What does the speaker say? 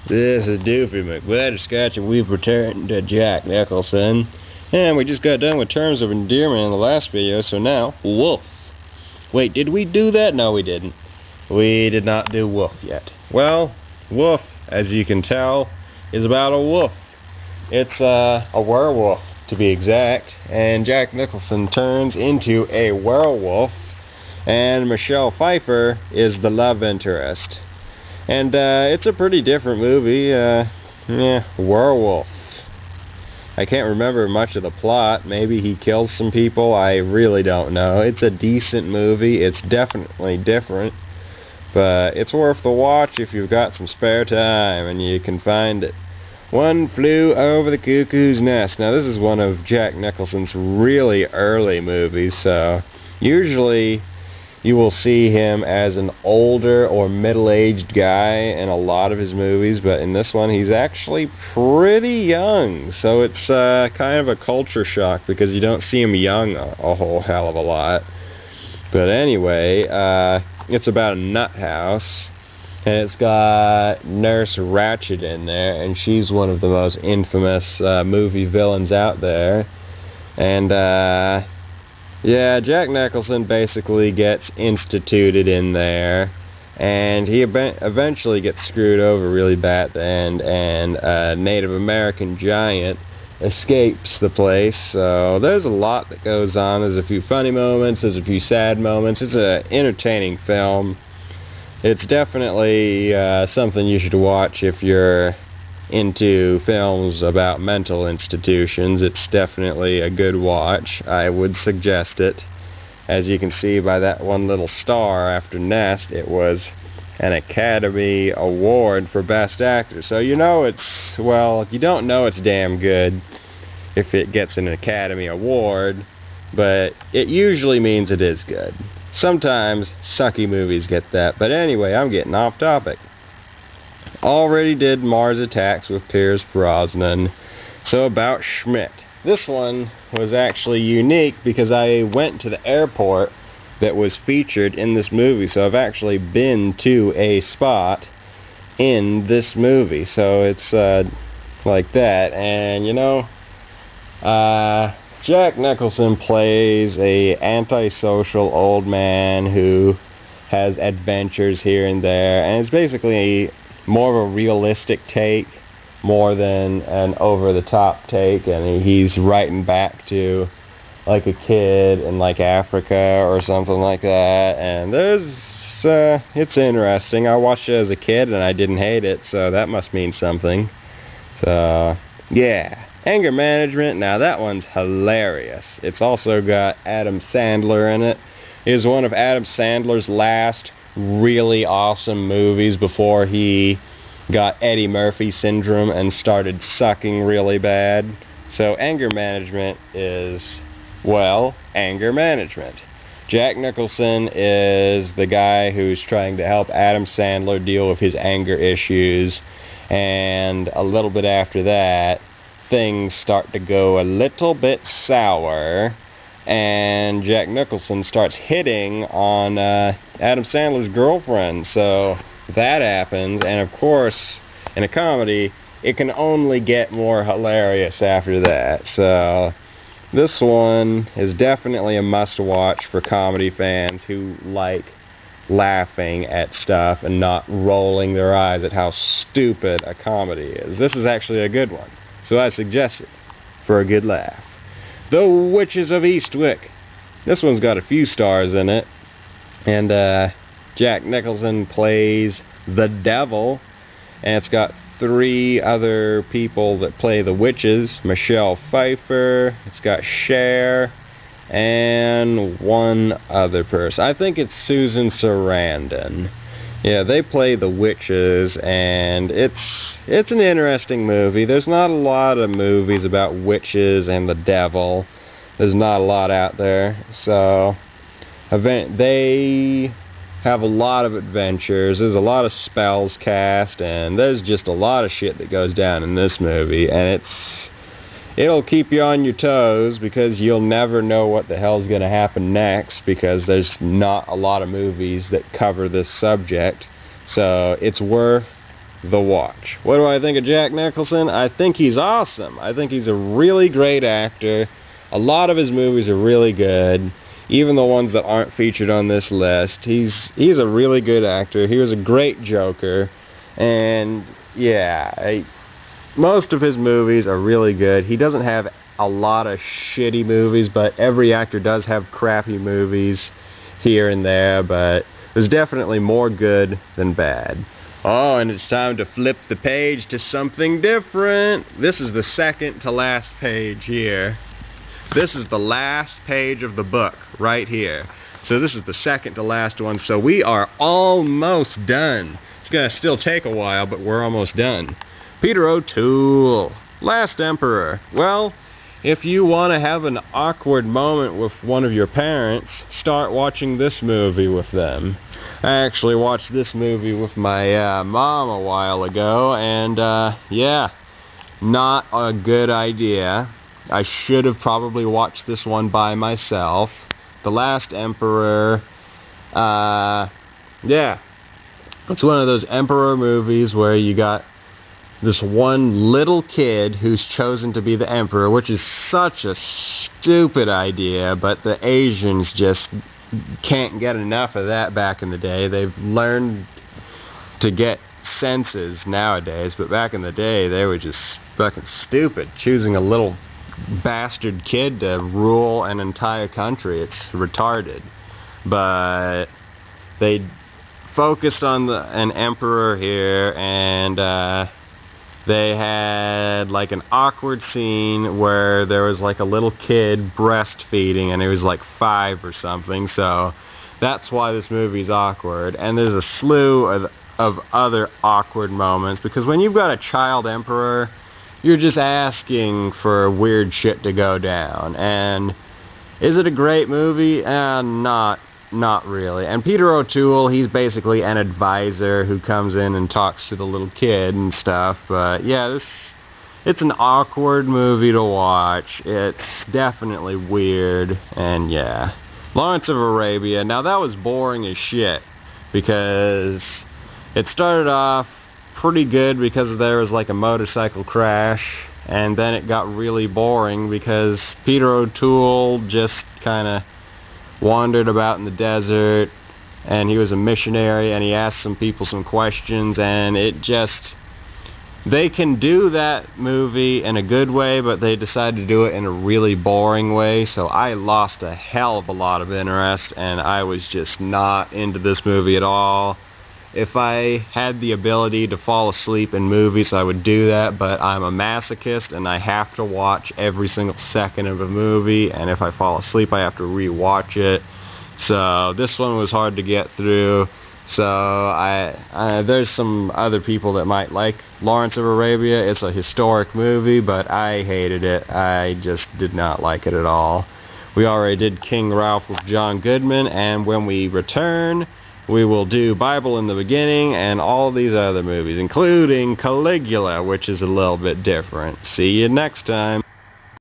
This is Doofy McButterscotch, and we've returned to Jack Nicholson. And we just got done with Terms of Endearment in the last video, so now, Wolf. Wait, did we do that? No, we didn't. We did not do Wolf yet. Well, Wolf, as you can tell, is about a wolf. It's a werewolf, to be exact. And Jack Nicholson turns into a werewolf, and Michelle Pfeiffer is the love interest. And it's a pretty different movie. Yeah, werewolf. I can't remember much of the plot. Maybe he kills some people. I really don't know. It's a decent movie. It's definitely different. But it's worth the watch if you've got some spare time and you can find it. One Flew Over the Cuckoo's Nest. Now this is one of Jack Nicholson's really early movies, so usually you will see him as an older or middle-aged guy in a lot of his movies, but in this one he's actually pretty young. So it's kind of a culture shock because you don't see him young a whole hell of a lot. But anyway, it's about a nut house, and it's got Nurse Ratched in there, and she's one of the most infamous movie villains out there. And yeah, Jack Nicholson basically gets instituted in there, and he eventually gets screwed over really bad at the end, and a Native American giant escapes the place. So there's a lot that goes on. There's a few funny moments, there's a few sad moments. It's an entertaining film. It's definitely something you should watch if you're into films about mental institutions. It's definitely a good watch. I would suggest it. As you can see by that one little star after Nest, it was an Academy Award for Best Actor. So you know it's, well, you don't know it's damn good if it gets an Academy Award, but it usually means it is good. Sometimes sucky movies get that, but anyway, I'm getting off topic. Already did Mars Attacks with Pierce Brosnan. So about Schmidt. This one was actually unique because I went to the airport that was featured in this movie. So I've actually been to a spot in this movie. So it's like that. And you know, Jack Nicholson plays a antisocial old man who has adventures here and there. And it's basically more of a realistic take more than an over-the-top take, and he's writing back to like a kid in like Africa or something like that. And it's interesting. I watched it as a kid and I didn't hate it, so that must mean something. So yeah, Anger Management. Now that one's hilarious. It's also got Adam Sandler in it. It is one of Adam Sandler's last really awesome movies before he got Eddie Murphy syndrome and started sucking really bad. So Anger Management is, well, anger management. Jack Nicholson is the guy who's trying to help Adam Sandler deal with his anger issues, and a little bit after that things start to go a little bit sour, and Jack Nicholson starts hitting on Adam Sandler's girlfriend. So that happens, and of course, in a comedy, it can only get more hilarious after that. So this one is definitely a must-watch for comedy fans who like laughing at stuff and not rolling their eyes at how stupid a comedy is. This is actually a good one, so I suggest it for a good laugh. The Witches of Eastwick. This one's got a few stars in it, and Jack Nicholson plays the devil, and it's got 3 other people that play the witches. Michelle Pfeiffer, it's got Cher, and one other person. I think it's Susan Sarandon. Yeah, they play the witches, and it's an interesting movie. There's not a lot of movies about witches and the devil. There's not a lot out there. So they have a lot of adventures. There's a lot of spells cast, and there's just a lot of shit that goes down in this movie, and it'll keep you on your toes because you'll never know what the hell's going to happen next, because there's not a lot of movies that cover this subject. So it's worth the watch. What do I think of Jack Nicholson? I think he's awesome. I think he's a really great actor. A lot of his movies are really good, even the ones that aren't featured on this list. He's a really good actor. He was a great Joker, and yeah, most of his movies are really good. He doesn't have a lot of shitty movies, but every actor does have crappy movies here and there, but there's definitely more good than bad. Oh, and it's time to flip the page to something different. This is the second to last page here. This is the last page of the book right here. So this is the second to last one, so we are almost done. It's gonna still take a while, but we're almost done. Peter O'Toole, Last Emperor. Well, if you want to have an awkward moment with one of your parents, start watching this movie with them. I actually watched this movie with my mom a while ago, and yeah, not a good idea. I should have probably watched this one by myself. The Last Emperor, yeah, it's one of those Emperor movies where you got this one little kid who's chosen to be the Emperor, which is such a stupid idea, but the Asians just can't get enough of that back in the day. They've learned to get senses nowadays, but back in the day they were just fucking stupid, choosing a little bastard kid to rule an entire country. It's retarded. But they focused on an emperor here, and they had like an awkward scene where there was like a little kid breastfeeding, and he was like 5 or something, so that's why this movie's awkward. And there's a slew of other awkward moments, because when you've got a child emperor, you're just asking for weird shit to go down. And is it a great movie? Not really. And Peter O'Toole, he's basically an advisor who comes in and talks to the little kid and stuff. But yeah, it's an awkward movie to watch. It's definitely weird, and yeah. Lawrence of Arabia, now that was boring as shit, because it started off pretty good because there was like a motorcycle crash, and then it got really boring because Peter O'Toole just kind of wandered about in the desert, and he was a missionary, and he asked some people some questions, and it just, they can do that movie in a good way, but they decided to do it in a really boring way, so I lost a hell of a lot of interest, and I was just not into this movie at all. If I had the ability to fall asleep in movies, I would do that, but I'm a masochist, and I have to watch every single second of a movie, and if I fall asleep, I have to re-watch it. So this one was hard to get through. So there's some other people that might like Lawrence of Arabia. It's a historic movie, but I hated it. I just did not like it at all. We already did King Ralph with John Goodman, and when we return, we will do Bible in the Beginning and all these other movies, including Caligula, which is a little bit different. See you next time.